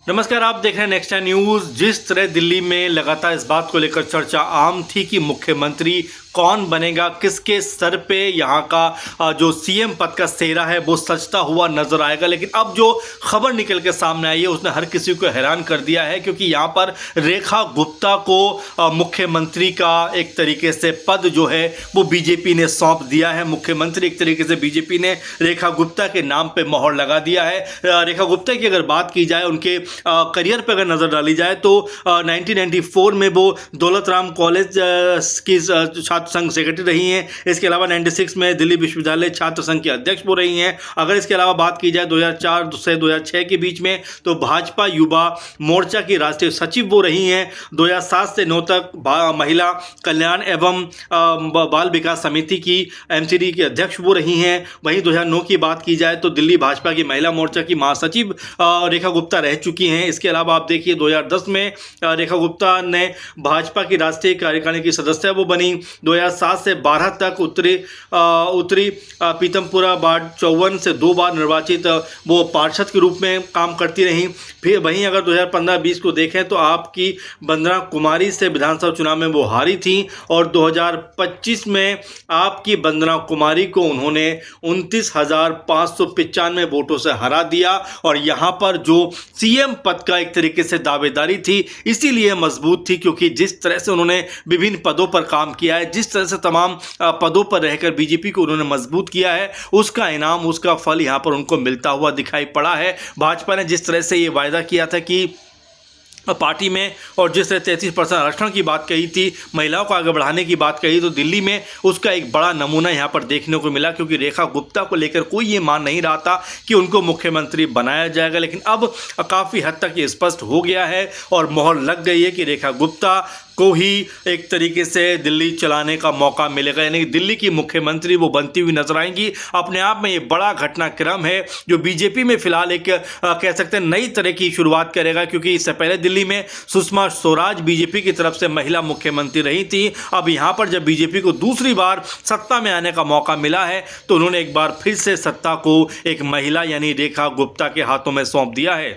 नमस्कार, आप देख रहे हैं नेक्स्ट टाइम न्यूज। जिस तरह दिल्ली में लगातार इस बात को लेकर चर्चा आम थी कि मुख्यमंत्री कौन बनेगा, किसके सर पे यहाँ का जो सीएम पद का सेहरा है वो सजता हुआ नजर आएगा, लेकिन अब जो खबर निकल के सामने आई है उसने हर किसी को हैरान कर दिया है, क्योंकि यहाँ पर रेखा गुप्ता को मुख्यमंत्री का एक तरीके से पद जो है वो बीजेपी ने सौंप दिया है। मुख्यमंत्री एक तरीके से बीजेपी ने रेखा गुप्ता के नाम पे मोहर लगा दिया है। रेखा गुप्ता की अगर बात की जाए, उनके करियर पर अगर नज़र डाली जाए तो 1994 में वो दौलत राम कॉलेज की छात्र संघ सेक्रेटरी रही हैं। इसके अलावा 96 में दिल्ली विश्वविद्यालय छात्र संघ की अध्यक्ष वो रही हैं। अगर इसके अलावा बात की जाए 2004 से 2006 के बीच में तो भाजपा युवा मोर्चा की राष्ट्रीय सचिव वो रही हैं। 2007 से 9 तक महिला कल्याण एवं बाल विकास समिति की एमसीडी की अध्यक्ष वो रही हैं। वहीं 2009 की बात की जाए तो दिल्ली भाजपा की महिला मोर्चा की महासचिव रेखा गुप्ता रह चुकी हैं। इसके अलावा आप देखिए 2010 में रेखा गुप्ता ने भाजपा की राष्ट्रीय कार्यकारिणी की सदस्य वो बनी। 2007 से 12 तक उत्तरी पीतमपुरा वार्ड 54 से 2 बार निर्वाचित वो पार्षद के रूप में काम करती रहीं। फिर वहीं अगर 2015-20 को देखें तो आपकी वंदना कुमारी से विधानसभा चुनाव में वो हारी थी और 2025 में आपकी वंदना कुमारी को उन्होंने 29,595 वोटों से हरा दिया। और यहाँ पर जो सीएम पद का एक तरीके से दावेदारी थी, इसीलिए मजबूत थी क्योंकि जिस तरह से उन्होंने विभिन्न पदों पर काम किया है, जिस तरह से तमाम पदों पर रहकर बीजेपी को उन्होंने मजबूत किया है, उसका इनाम, उसका फल यहाँ पर उनको मिलता हुआ दिखाई पड़ा है। भाजपा ने जिस तरह से ये वायदा किया था कि पार्टी में, और जिस तरह 33% आरक्षण की बात कही थी, महिलाओं को आगे बढ़ाने की बात कही, तो दिल्ली में उसका एक बड़ा नमूना यहाँ पर देखने को मिला, क्योंकि रेखा गुप्ता को लेकर कोई ये मान नहीं रहा था कि उनको मुख्यमंत्री बनाया जाएगा। लेकिन अब काफ़ी हद तक ये स्पष्ट हो गया है और मोहर लग गई है कि रेखा गुप्ता को ही एक तरीके से दिल्ली चलाने का मौका मिलेगा, यानी कि दिल्ली की मुख्यमंत्री वो बनती हुई नजर आएंगी। अपने आप में ये बड़ा घटनाक्रम है जो बीजेपी में फिलहाल एक कह सकते हैं नई तरह की शुरुआत करेगा, क्योंकि इससे पहले दिल्ली में सुषमा स्वराज बीजेपी की तरफ से महिला मुख्यमंत्री रही थी। अब यहाँ पर जब बीजेपी को दूसरी बार सत्ता में आने का मौका मिला है तो उन्होंने एक बार फिर से सत्ता को एक महिला यानी रेखा गुप्ता के हाथों में सौंप दिया है।